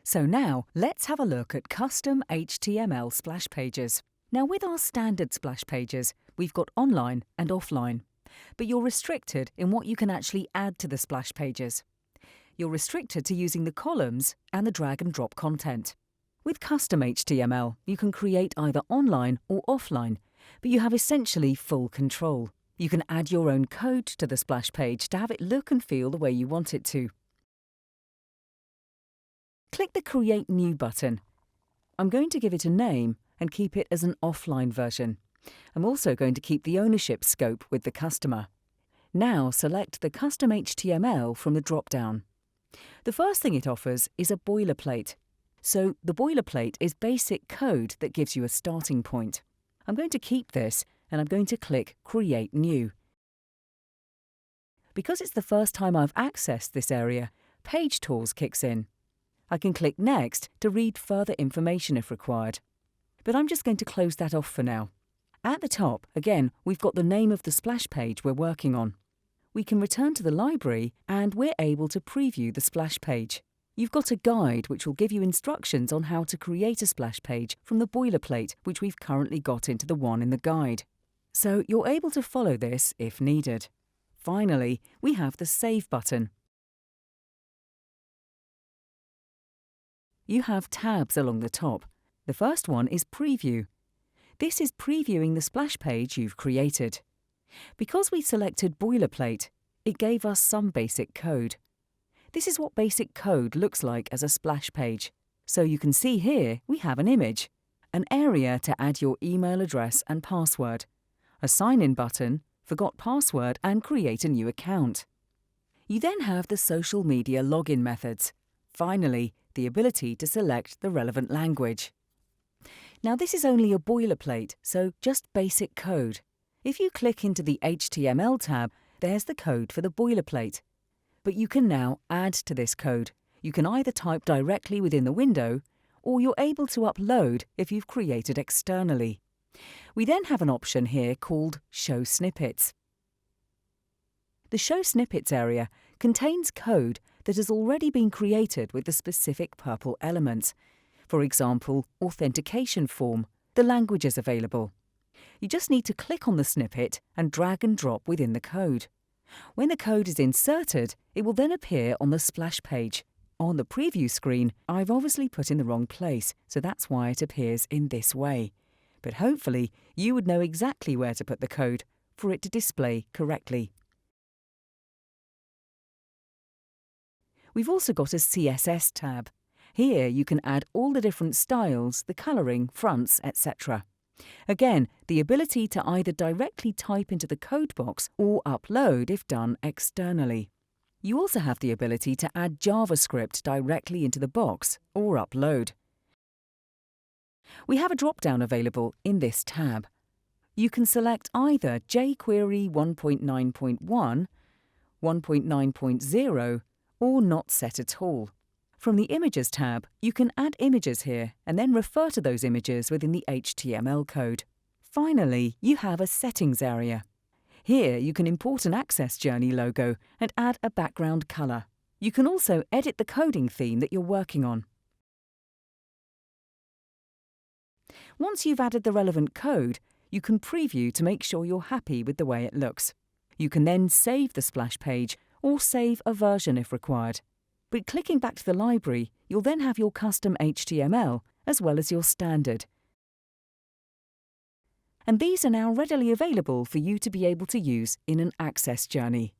So now, let's have a look at custom HTML splash pages. Now with our standard splash pages, we've got online and offline, but you're restricted in what you can actually add to the splash pages. You're restricted to using the columns and the drag and drop content. With custom HTML, you can create either online or offline, but you have essentially full control. You can add your own code to the splash page to have it look and feel the way you want it to. Click the Create New button. I'm going to give it a name and keep it as an offline version. I'm also going to keep the ownership scope with the customer. Now select the Custom HTML from the drop-down. The first thing it offers is a boilerplate. So the boilerplate is basic code that gives you a starting point. I'm going to keep this and I'm going to click Create New. Because it's the first time I've accessed this area, Page Tools kicks in. I can click Next to read further information if required. But I'm just going to close that off for now. At the top, again, we've got the name of the splash page we're working on. We can return to the library and we're able to preview the splash page. You've got a guide which will give you instructions on how to create a splash page from the boilerplate which we've currently got into the one in the guide. So you're able to follow this if needed. Finally, we have the Save button. You have tabs along the top. The first one is Preview. This is previewing the splash page you've created. Because we selected boilerplate, it gave us some basic code. This is what basic code looks like as a splash page. So you can see here we have an image, an area to add your email address and password, a sign-in button, forgot password and create a new account. You then have the social media login methods. Finally, the ability to select the relevant language. Now this is only a boilerplate, so just basic code. If you click into the HTML tab, there's the code for the boilerplate. But you can now add to this code. You can either type directly within the window, or you're able to upload if you've created externally. We then have an option here called Show Snippets. The Show Snippets area contains code that has already been created with the specific purple elements. For example, authentication form, the languages available. You just need to click on the snippet and drag and drop within the code. When the code is inserted, it will then appear on the splash page. On the preview screen, I've obviously put in the wrong place, so that's why it appears in this way. But hopefully, you would know exactly where to put the code for it to display correctly. We've also got a CSS tab. Here you can add all the different styles, the colouring, fronts, etc. Again, the ability to either directly type into the code box or upload if done externally. You also have the ability to add JavaScript directly into the box or upload. We have a drop-down available in this tab. You can select either jQuery 1.9.1, 1.9.0, or not set at all. From the Images tab, you can add images here and then refer to those images within the HTML code. Finally, you have a Settings area. Here you can import an Access Journey logo and add a background colour. You can also edit the coding theme that you're working on. Once you've added the relevant code, you can preview to make sure you're happy with the way it looks. You can then save the splash page or save a version if required. But clicking back to the library, you'll then have your custom HTML as well as your standard. And these are now readily available for you to be able to use in an Access Journey.